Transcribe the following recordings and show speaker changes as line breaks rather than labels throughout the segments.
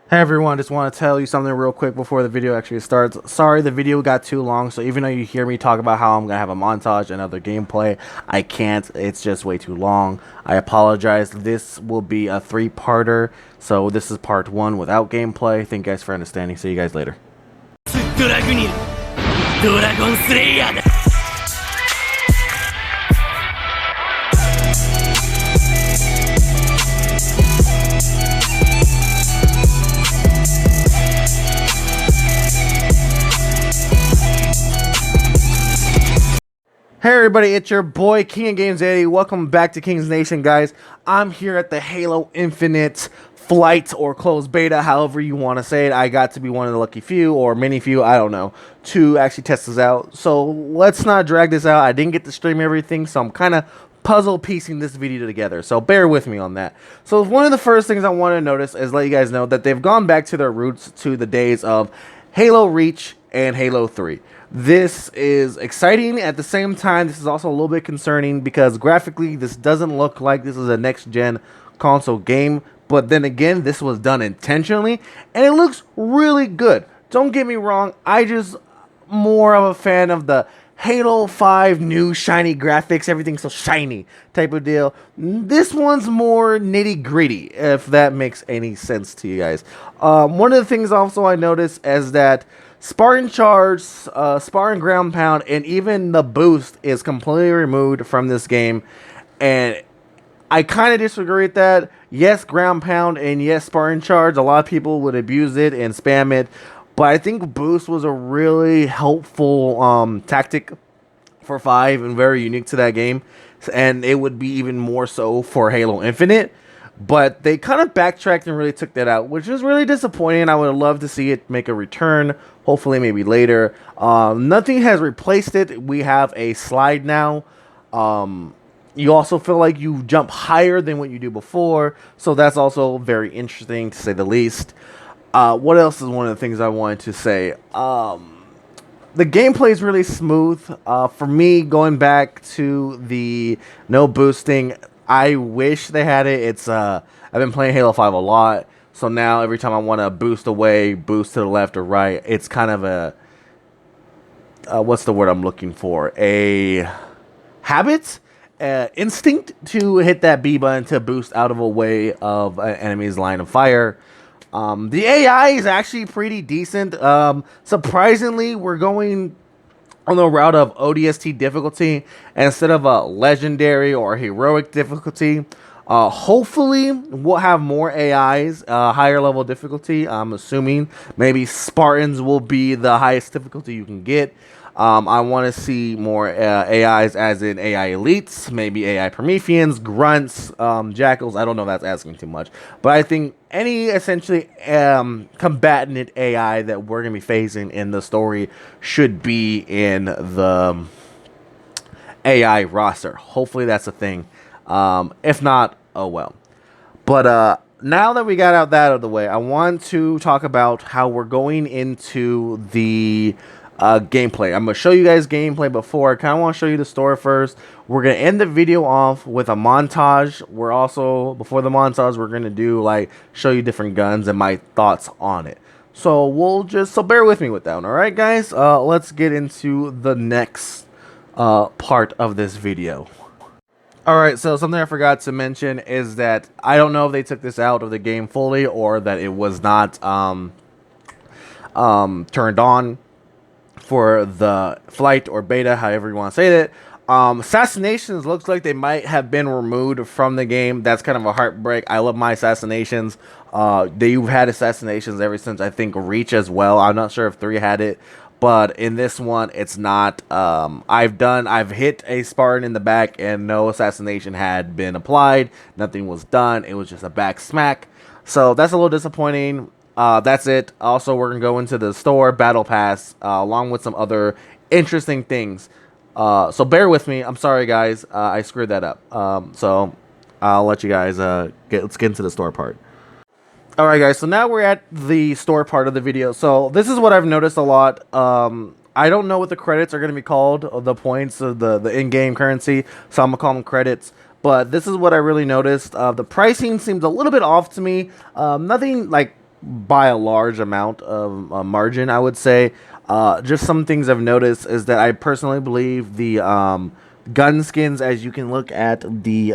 Hey everyone, just want to tell you something real quick before the video actually starts. Sorry the video got too long, so even though you hear me talk about how I'm going to have a montage and other gameplay, I can't. It's just way too long. I apologize. This will be a three-parter, so this is part one without gameplay. Thank you guys for understanding. See you guys later. Hey everybody, it's your boy King of Games 80. Welcome back to King's Nation, guys. I'm here at the Halo Infinite flight or closed beta, however you want to say it. I got to be one of the lucky few or many few, I don't know, to actually test this out. So let's not drag this out. I didn't get to stream everything, so I'm kind of puzzle piecing this video together, so bear with me on that. So one of the first things I want to notice is let you guys know that they've gone back to their roots, to the days of Halo Reach and Halo 3. This is exciting. At the same time, this is also a little bit concerning because graphically this doesn't look like this is a next-gen console game, but then again, this was done intentionally and it looks really good. Don't get me wrong, I just more of a fan of the Halo 5 new shiny graphics, everything's so shiny type of deal. This one's more nitty gritty, if that makes any sense to you guys. One of the things also I noticed is that Spartan Charge, Spartan Ground Pound, and even the boost is completely removed from this game. And I kind of disagree with that. Yes, Ground Pound and yes, Spartan Charge. A lot of people would abuse it and spam it. But I think boost was a really helpful tactic for 5 and very unique to that game. And it would be even more so for Halo Infinite. But they kind of backtracked and really took that out, which is really disappointing. I would love to see it make a return, hopefully maybe later. Nothing has replaced it. We have a slide now. You also feel like you jump higher than what you do before, so that's also very interesting to say the least. What else is one of the things I wanted to say? The gameplay is really smooth. For me, going back to the no boosting, I wish they had it. I've been playing Halo 5 a lot, so now every time I want to boost away, boost to the left or right, it's kind of a what's the word I'm looking for? A habit, instinct to hit that B button to boost out of a way of an enemy's line of fire. The AI is actually pretty decent. Surprisingly, we're going on the route of ODST difficulty instead of a legendary or heroic difficulty. Hopefully we'll have more AIs, higher level difficulty. I'm assuming maybe Spartans will be the highest difficulty you can get. I want to see more AIs, as in AI elites, maybe AI Prometheans, grunts, jackals. I don't know if that's asking too much, but I think any essentially combatant AI that we're going to be facing in the story should be in the AI roster. Hopefully that's a thing. If not, oh well. But now that we got out that of the way, I want to talk about how we're going into the gameplay. I'm going to show you guys gameplay before. I kind of want to show you the story first. We're going to end the video off with a montage. We're also, before the montage, we're going to do, like, show you different guns and my thoughts on it. So so bear with me with that one, alright guys? Let's get into the next part of this video. Alright, so something I forgot to mention is that I don't know if they took this out of the game fully or that it was not turned on for the flight or beta, however you want to say it. Assassinations looks like they might have been removed from the game. That's kind of a heartbreak. I love my assassinations. They've had assassinations ever since, I think, Reach as well. I'm not sure if 3 had it, but in this one, it's not. I've hit a Spartan in the back and no assassination had been applied. Nothing was done. It was just a back smack. So that's a little disappointing. That's it. Also, we're going to go into the store, Battle Pass, along with some other interesting things. So bear with me. I'm sorry, guys. I screwed that up. So I'll let you guys let's get into the store part. Alright, guys. So now we're at the store part of the video. So this is what I've noticed a lot. I don't know what the credits are going to be called, the points of the in-game currency. So I'm going to call them credits. But this is what I really noticed. The pricing seems a little bit off to me. Nothing like by a large amount of margin, I would say. Just some things I've noticed is that I personally believe the gun skins, as you can look at the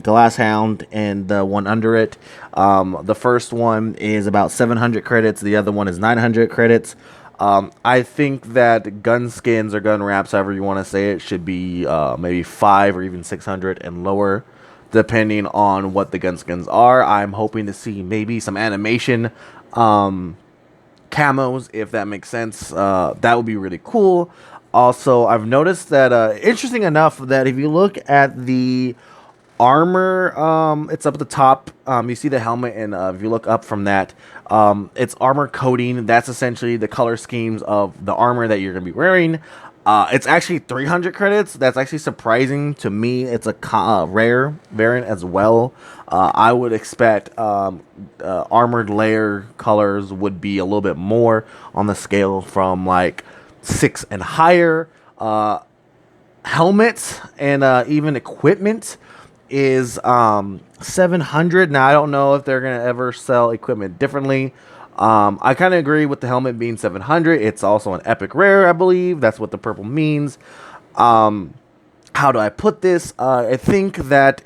Glass Hound and the one under it, the first one is about 700 credits, the other one is 900 credits. I think that gun skins or gun wraps, however you want to say it, should be maybe 5 or even 600 and lower, depending on what the gun skins are. I'm hoping to see maybe some animation camos, if that makes sense. That would be really cool. Also, I've noticed that, interesting enough, that if you look at the armor, it's up at the top. You see the helmet, and if you look up from that, it's armor coating. That's essentially the color schemes of the armor that you're going to be wearing. It's actually 300 credits. That's actually surprising to me. It's a rare variant as well. I would expect armored layer colors would be a little bit more on the scale from like 6 and higher. Helmets and even equipment is 700. Now I don't know if they're gonna ever sell equipment differently. I kind of agree with the helmet being 700. It's also an epic rare, I believe. That's what the purple means. How do I put this? I think that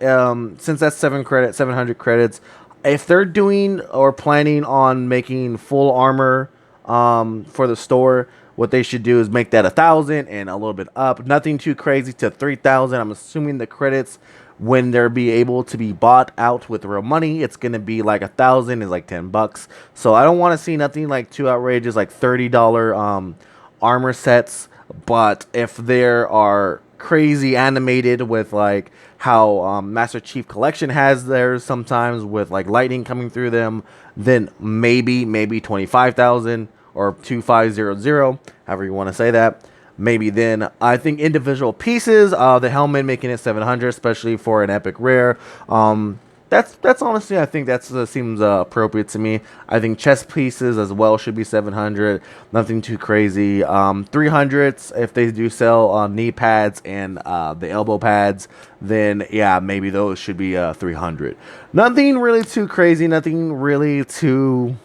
since that's 700 credits, if they're doing or planning on making full armor for the store, what they should do is make that 1,000 and a little bit up. Nothing too crazy to 3,000. I'm assuming the credits, when they're be able to be bought out with real money, it's gonna be like 1,000 is like $10. So I don't want to see nothing like too outrageous, like $30 armor sets. But if there are crazy animated with like how Master Chief Collection has theirs sometimes with like lightning coming through them, then maybe 25,000 or 2500, however you want to say that. Maybe then I think individual pieces, the helmet making it 700, especially for an epic rare. That's honestly, I think that's seems appropriate to me. I think chest pieces as well should be 700. Nothing too crazy. 300s if they do sell knee pads and the elbow pads, then yeah, maybe those should be 300. Nothing really too crazy. Nothing really too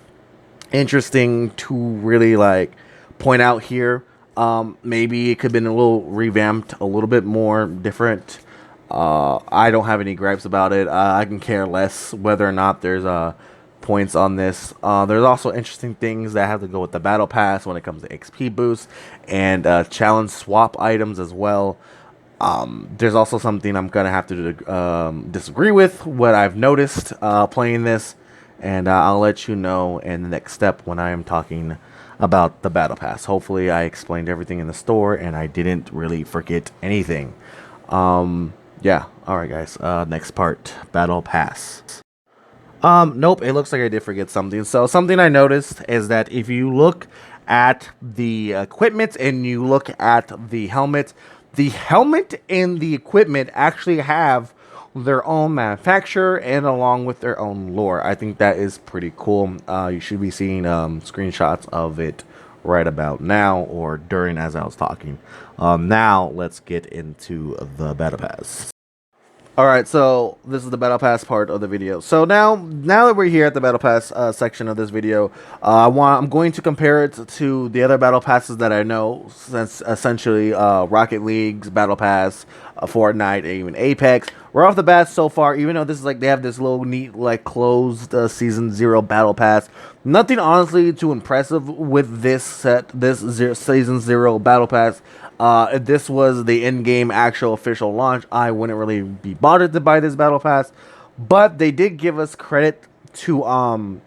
interesting to really like point out here. Maybe it could have been a little revamped, a little bit more different. I don't have any gripes about it. I can care less whether or not there's points on this. There's also interesting things that have to go with the battle pass when it comes to XP boosts and challenge swap items as well. There's also something I'm gonna have to disagree with what I've noticed playing this, and I'll let you know in the next step when I am talking about the battle pass. Hopefully I explained everything in the store and I didn't really forget anything. Yeah, alright guys, next part, battle pass. Nope, it looks like I did forget something. So something I noticed is that if you look at the equipment and you look at the helmet and the equipment actually have their own manufacturer and along with their own lore. I think that is pretty cool. You should be seeing screenshots of it right about now or during as I was talking. Now let's get into the battle pass. Alright, so this is the battle pass part of the video. So now that we're here at the battle pass section of this video, I'm going to compare it to the other battle passes that I know, since essentially Rocket League's battle pass, Fortnite, and even Apex. Right off the bat so far, even though this is like they have this little neat like closed season 0 battle pass, nothing honestly too impressive with this season 0 battle pass. If this was the in-game actual official launch, I wouldn't really be bothered to buy this battle pass. But they did give us credit to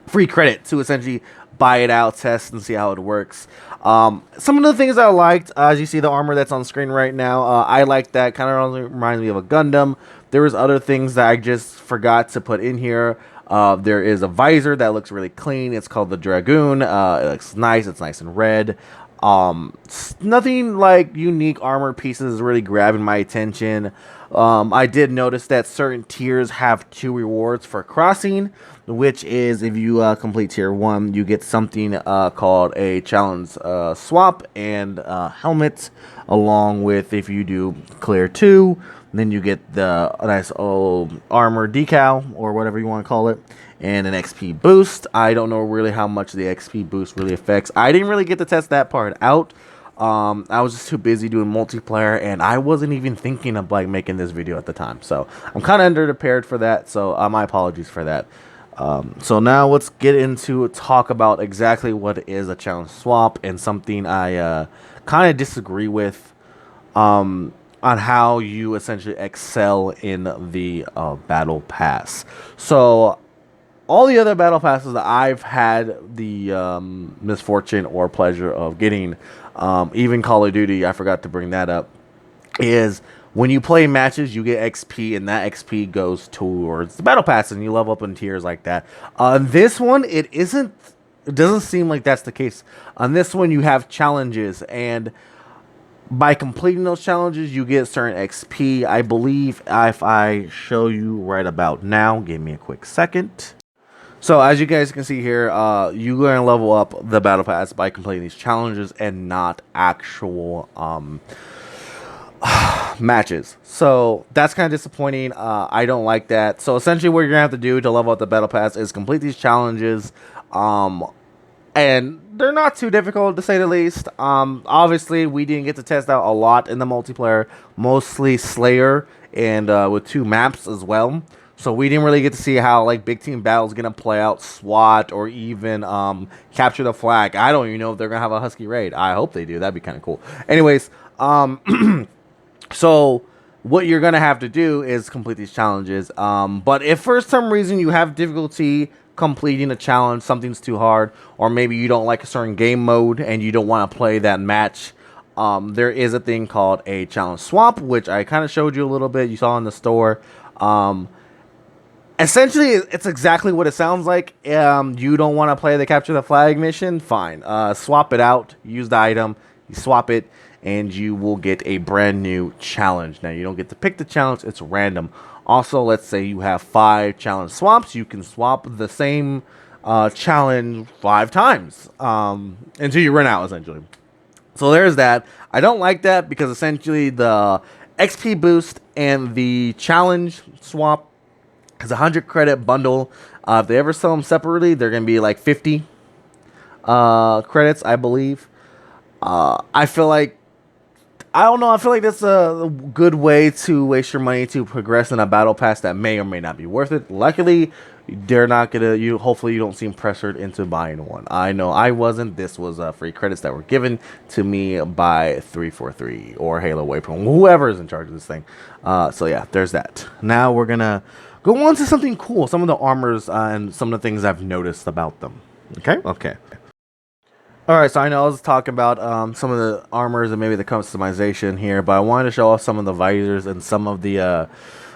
free credit to essentially buy it out, test, and see how it works. Some of the things I liked, as you see the armor that's on screen right now, I like that. Kind of reminds me of a Gundam. There was other things that I just forgot to put in here. There is a visor that looks really clean. It's called the Dragoon. It looks nice. It's nice and red. Nothing like unique armor pieces is really grabbing my attention. I did notice that certain tiers have 2 rewards for crossing, which is if you complete tier 1, you get something called a challenge swap and helmet, along with if you do clear 2, then you get the nice old armor decal or whatever you want to call it. and an XP boost. I don't know really how much the XP boost really affects. I didn't really get to test that part out. I was just too busy doing multiplayer, and I wasn't even thinking of like making this video at the time. So I'm kind of underprepared for that. So my apologies for that. So now let's get into talk about exactly what is a challenge swap and something I kind of disagree with on how you essentially excel in the battle pass. So all the other battle passes that I've had the misfortune or pleasure of getting, even Call of Duty, I forgot to bring that up, is when you play matches, you get XP, and that XP goes towards the battle pass, and you level up in tiers like that. On this one, it isn't. It doesn't seem like that's the case. On this one, you have challenges, and by completing those challenges, you get certain XP. I believe if I show you right about now, give me a quick second. So as you guys can see here, you're going to level up the battle pass by completing these challenges and not actual matches. So that's kind of disappointing. I don't like that. So essentially what you're gonna have to do to level up the battle pass is complete these challenges, and they're not too difficult to say the least. Obviously we didn't get to test out a lot in the multiplayer, mostly Slayer and with 2 maps as well. So we didn't really get to see how like big team battles gonna play out, SWAT, or even capture the flag. I don't even know if they're gonna have a Husky raid. I hope they do. That'd be kind of cool. Anyways, so what you're going to have to do is complete these challenges. But if for some reason you have difficulty completing a challenge, something's too hard, or maybe you don't like a certain game mode and you don't want to play that match, there is a thing called a challenge swap, which I kind of showed you a little bit. You saw in the store. Essentially, it's exactly what it sounds like. You don't want to play the capture the flag mission? Fine. Swap it out. Use the item. You swap it, and you will get a brand new challenge. Now, you don't get to pick the challenge. It's random. Also, let's say you have 5 challenge swaps. You can swap the same challenge 5 times until you run out, essentially. So there's that. I don't like that because essentially the XP boost and the challenge swap is a 100 credit bundle. If they ever sell them separately, they're going to be like 50 credits, I believe. I feel like, I don't know, I feel like that's a good way to waste your money to progress in a battle pass that may or may not be worth it. Luckily, they're not going to, hopefully you don't seem pressured into buying one. I know I wasn't. This was free credits that were given to me by 343 or Halo Waypoint, whoever is in charge of this thing. So yeah, there's that. Now we're going to go on to something cool, some of the armors and some of the things I've noticed about them. Okay. Alright, so I know I was talking about some of the armors and maybe the customization here, but I wanted to show off some of the visors and some of the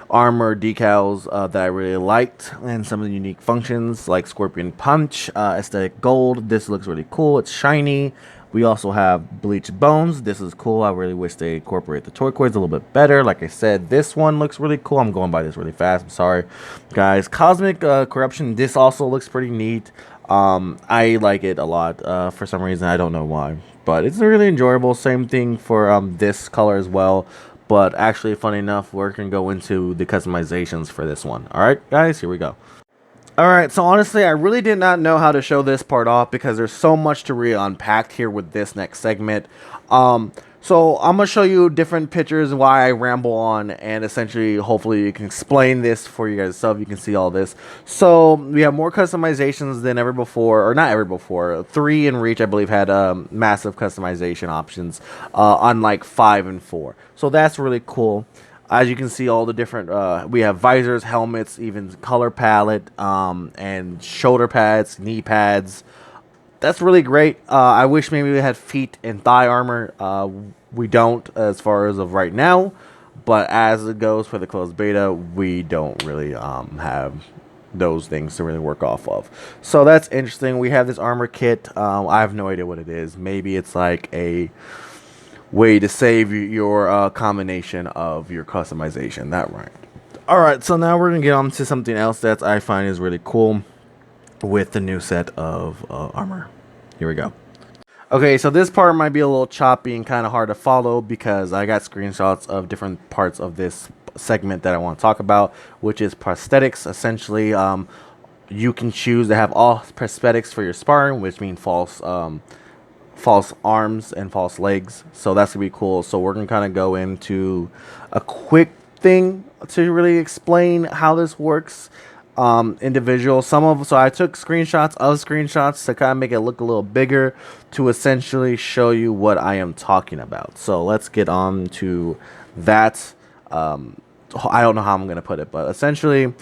armor decals that I really liked, and some of the unique functions like Scorpion Punch, Aesthetic Gold. This looks really cool. It's shiny. We also have Bleached Bones. This is cool. I really wish they incorporate the turquoise a little bit better. Like I said, this one looks really cool. I'm going by this really fast. I'm sorry, guys. Cosmic Corruption. This also looks pretty neat. I like it a lot for some reason. I don't know why, but it's really enjoyable. Same thing for this color as well. But actually, funny enough, we're going to go into the customizations for this one. All right, guys, here we go. Alright, so honestly, I really did not know how to show this part off because there's so much to really unpack here with this next segment. So I'm going to show you different pictures, why I ramble on, and essentially, hopefully, you can explain this for you guys so you can see all this. So we have more customizations than ever before, or not ever before. 3 in Reach, I believe, had massive customization options, unlike 5 and 4. So that's really cool. As you can see, all the different, we have visors, helmets, even color palette, and shoulder pads, knee pads. That's really great. I wish maybe we had feet and thigh armor. We don't as far as of right now, but as it goes for the closed beta, we don't really have those things to really work off of. So that's interesting. We have this armor kit. I have no idea what it is. Maybe it's like a way to save your combination of your customization. That right. Alright, so now we're going to get on to something else that I find is really cool with the new set of armor. Here we go. Okay, so this part might be a little choppy and kind of hard to follow because I got screenshots of different parts of this segment that I want to talk about, which is prosthetics. Essentially, You can choose to have all prosthetics for your Spartan, which means false arms and false legs. So that's gonna be cool. So we're gonna kind of go into a quick thing to really explain how this works. Individual. So I took screenshots to kind of make it look a little bigger to essentially show you what I am talking about. So let's get on to that. I don't know how I'm gonna put it, but essentially,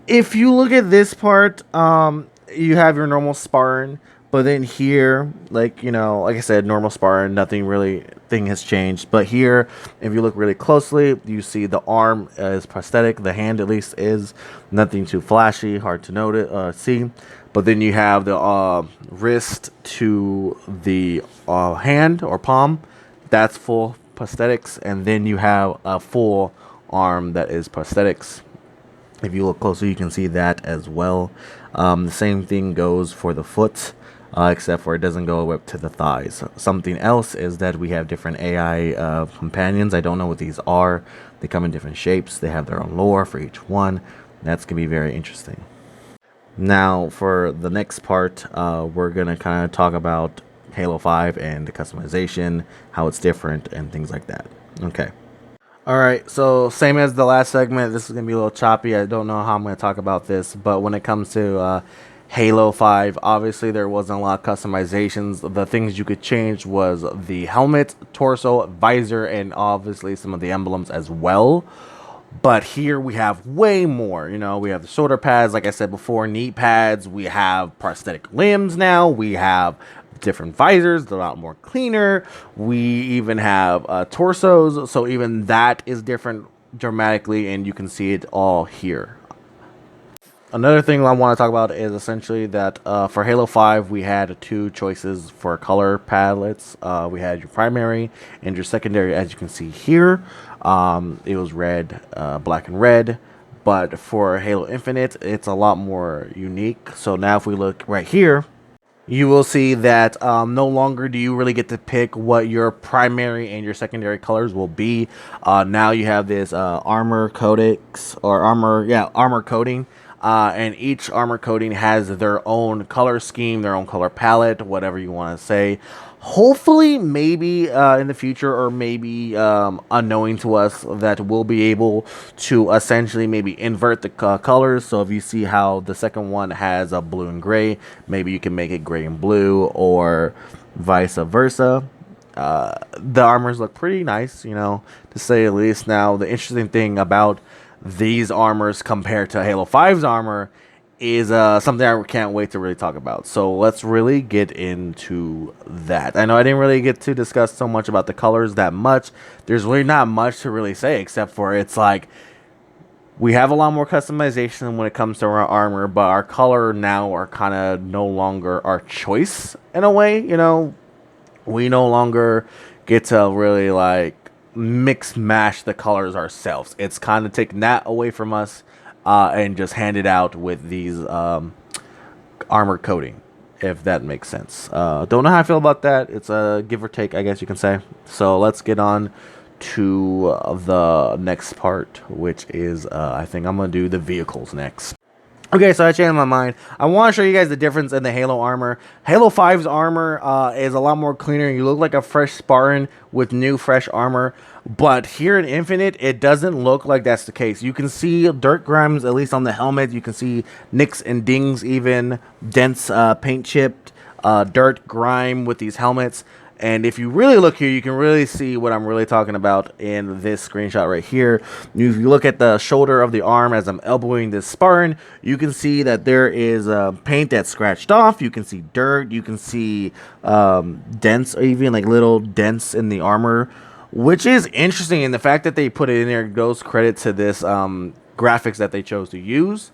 if you look at this part, you have your normal Spartan, but then here, like, like I said, normal Spartan, nothing really thing has changed. But here, if you look really closely, you see the arm is prosthetic, the hand at least is nothing too flashy, hard to see. But then you have the wrist to the hand or palm, that's full prosthetics, and then you have a full arm that is prosthetics. If you look closer, you can see that as well. The same thing goes for the foot, except for it doesn't go up to the thighs. Something else is that we have different AI companions. I don't know what these are. They come in different shapes. They have their own lore for each one. That's going to be very interesting. Now, for the next part, we're going to kind of talk about Halo 5 and the customization, how it's different, and things like that. Okay. Alright, so same as the last segment, this is going to be a little choppy. I don't know how I'm going to talk about this, but when it comes to Halo 5, obviously there wasn't a lot of customizations. The things you could change was the helmet, torso, visor, and obviously some of the emblems as well. But here we have way more. We have the shoulder pads, like I said before, knee pads. We have prosthetic limbs now. We have different visors, they're a lot more cleaner. We even have torsos, so even that is different dramatically, and you can see it all here. Another thing I want to talk about is essentially that for Halo 5, we had two choices for color palettes. We had your primary and your secondary, as you can see here. It was red, black, and red. But for Halo Infinite, it's a lot more unique. So now if we look right here, you will see that no longer do you really get to pick what your primary and your secondary colors will be. Now you have this armor codex or armor coating. And each armor coating has their own color scheme, their own color palette, whatever you want to say. Hopefully, maybe in the future, or maybe unknowing to us, that we'll be able to essentially maybe invert the colors. So if you see how the second one has a blue and gray, maybe you can make it gray and blue, or vice versa. The armors look pretty nice, to say the least. Now, the interesting thing about these armors compared to Halo 5's armor is something I can't wait to really talk about. So let's really get into that. I know I didn't really get to discuss so much about the colors that much. There's really not much to really say, except for it's like we have a lot more customization when it comes to our armor, but our color now are kind of no longer our choice in a way. We no longer get to really like mix mash the colors ourselves. It's kind of taking that away from us and just hand it out with these armor coating, if that makes sense. Don't know how I feel about that. It's a give or take, I guess you can say. So let's get on to the next part, which is I think I'm gonna do the vehicles next. Okay, so I changed my mind. I want to show you guys the difference in the Halo armor. Halo 5's armor is a lot more cleaner. You look like a fresh Spartan with new, fresh armor. But here in Infinite, it doesn't look like that's the case. You can see dirt grimes, at least on the helmet. You can see nicks and dings even, dents, paint chipped, dirt, grime with these helmets. And if you really look here, you can really see what I'm really talking about in this screenshot right here. If you look at the shoulder of the arm as I'm elbowing this Spartan, you can see that there is paint that's scratched off. You can see dirt. You can see dents, even like little dents in the armor, which is interesting. And the fact that they put it in there goes credit to this graphics that they chose to use.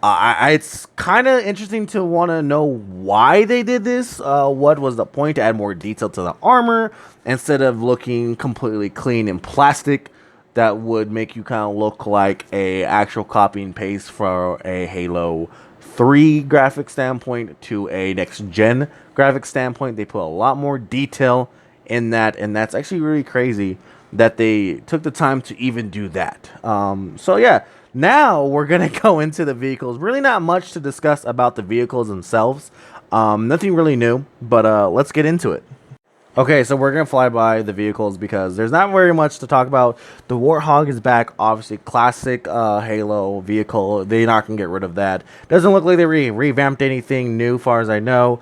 It's kind of interesting to want to know why they did this. What was the point to add more detail to the armor instead of looking completely clean and plastic? That would make you kind of look like a actual copy and paste for a Halo 3 graphic standpoint to a next gen graphic standpoint. They put a lot more detail in that, and that's actually really crazy that they took the time to even do that. So yeah. Now we're gonna go into the vehicles. Really not much to discuss about the vehicles themselves. Nothing really new, but let's get into it. Okay, so we're gonna fly by the vehicles because there's not very much to talk about. The Warthog is back, obviously classic Halo vehicle. They're not gonna get rid of that. Doesn't look like they revamped anything new, far as I know.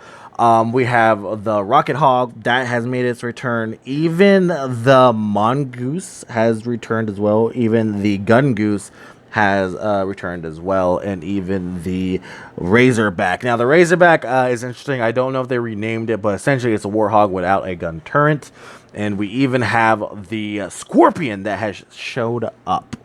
We have the Rocket Hog that has made its return. Even the Mongoose has returned as well. Even the Gun Goose has returned as well, and even the Razorback. Now, the Razorback is interesting. I don't know if they renamed it, but essentially it's a Warthog without a gun turret. And we even have the Scorpion that has showed up.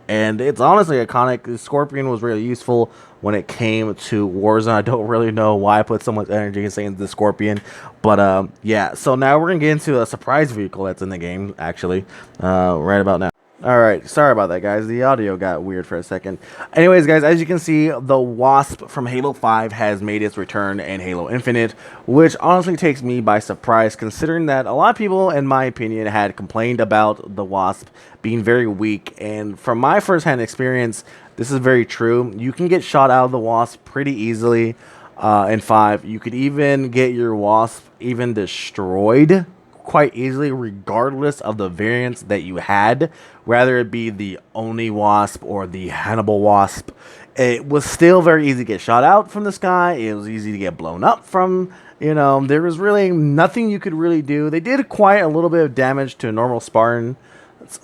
And it's honestly iconic. The Scorpion was really useful when it came to Warzone. I don't really know why I put so much energy in saying the Scorpion. But yeah, so now we're going to get into a surprise vehicle that's in the game, actually, right about now. Alright, sorry about that, guys. The audio got weird for a second. Anyways, guys, as you can see, the Wasp from Halo 5 has made its return in Halo Infinite, which honestly takes me by surprise, considering that a lot of people, in my opinion, had complained about the Wasp being very weak. And from my first-hand experience, this is very true. You can get shot out of the Wasp pretty easily in 5. You could even get your Wasp even destroyed quite easily, regardless of the variants that you had, whether it be the Oni Wasp or the Hannibal Wasp. It was still very easy to get shot out from the sky. It was easy to get blown up from, there was really nothing you could really do. They did quite a little bit of damage to a normal Spartan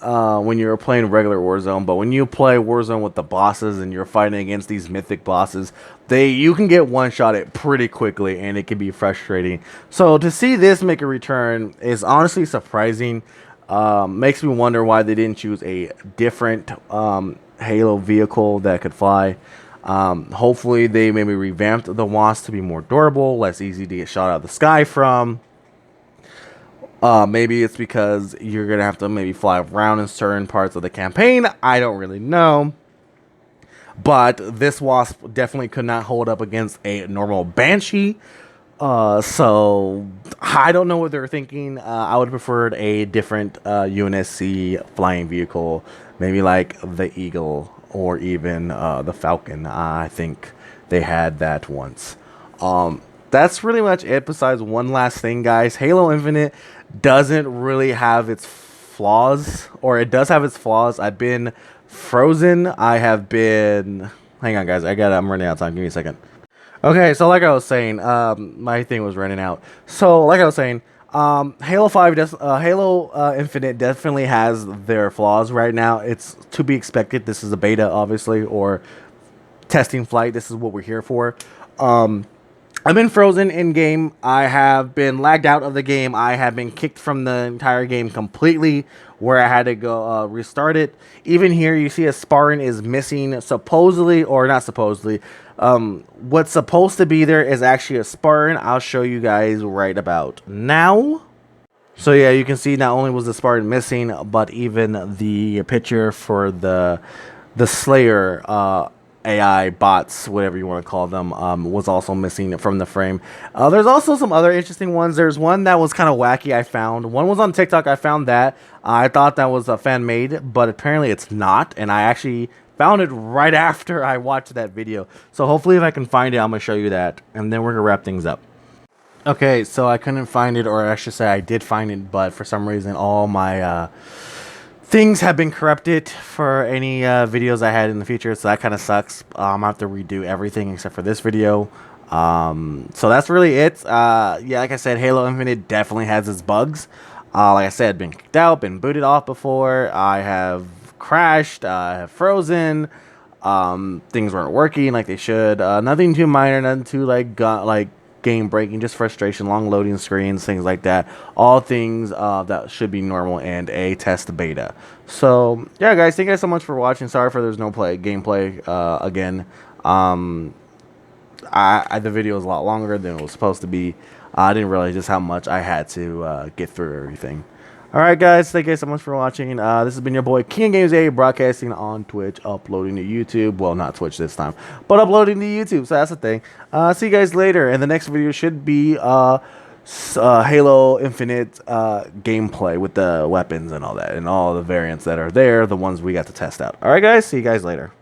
when you were playing regular Warzone, but when you play Warzone with the bosses and you're fighting against these mythic bosses, you can get one-shotted pretty quickly, and it can be frustrating. So to see this make a return is honestly surprising. Makes me wonder why they didn't choose a different Halo vehicle that could fly. Hopefully they maybe revamped the Wasp to be more durable, less easy to get shot out of the sky from. Maybe it's because you're going to have to maybe fly around in certain parts of the campaign. I don't really know. But this Wasp definitely could not hold up against a normal Banshee. So I don't know what they're thinking. I would have preferred a different UNSC flying vehicle. Maybe like the Eagle or even the Falcon. I think they had that once. That's pretty much it. Besides one last thing, guys. Halo Infinite doesn't really have its flaws, or it does have its flaws. I've been frozen. I have been... Hang on, guys. I'm running out of time. Give me a second. Okay, so like I was saying, my thing was running out. So like I was saying, Halo 5, Halo Infinite definitely has their flaws right now. It's to be expected. This is a beta, obviously, or testing flight. This is what we're here for. I've been frozen in game. I have been lagged out of the game. I have been kicked from the entire game completely, where I had to go restart it. Even here, you see a Spartan is missing, supposedly, or not supposedly. What's supposed to be there is actually a Spartan. I'll show you guys right about now. So yeah, you can see not only was the Spartan missing, but even the picture for the Slayer AI bots, whatever you want to call them, was also missing from the frame. There's also some other interesting ones. There's one that was kind of wacky I found. One was on TikTok. I found that. I thought that was a fan made, but apparently it's not. And I actually found it right after I watched that video. So hopefully if I can find it, I'm going to show you that. And then we're going to wrap things up. Okay, so I couldn't find it, or I should say I did find it, but for some reason all my... things have been corrupted for any videos I had in the future, so that kind of sucks. I'm gonna have to redo everything except for this video. So that's really it. Yeah, like I said, Halo Infinite definitely has its bugs. Like I said, been kicked out, been booted off before. I have crashed, I have frozen. Things weren't working like they should. Nothing too minor, nothing too like game breaking, just frustration, long loading screens, things like that. All things that should be normal in a test beta. So yeah, guys, thank you guys so much for watching. Sorry for there's no gameplay again. The video is a lot longer than it was supposed to be. I didn't realize just how much I had to get through everything. Alright, guys, thank you guys so much for watching. This has been your boy King Games A, broadcasting on Twitch, uploading to YouTube. Well, not Twitch this time, but uploading to YouTube, so that's the thing. See you guys later, and the next video should be Halo Infinite gameplay with the weapons and all that, and all the variants that are there, the ones we got to test out. Alright, guys, see you guys later.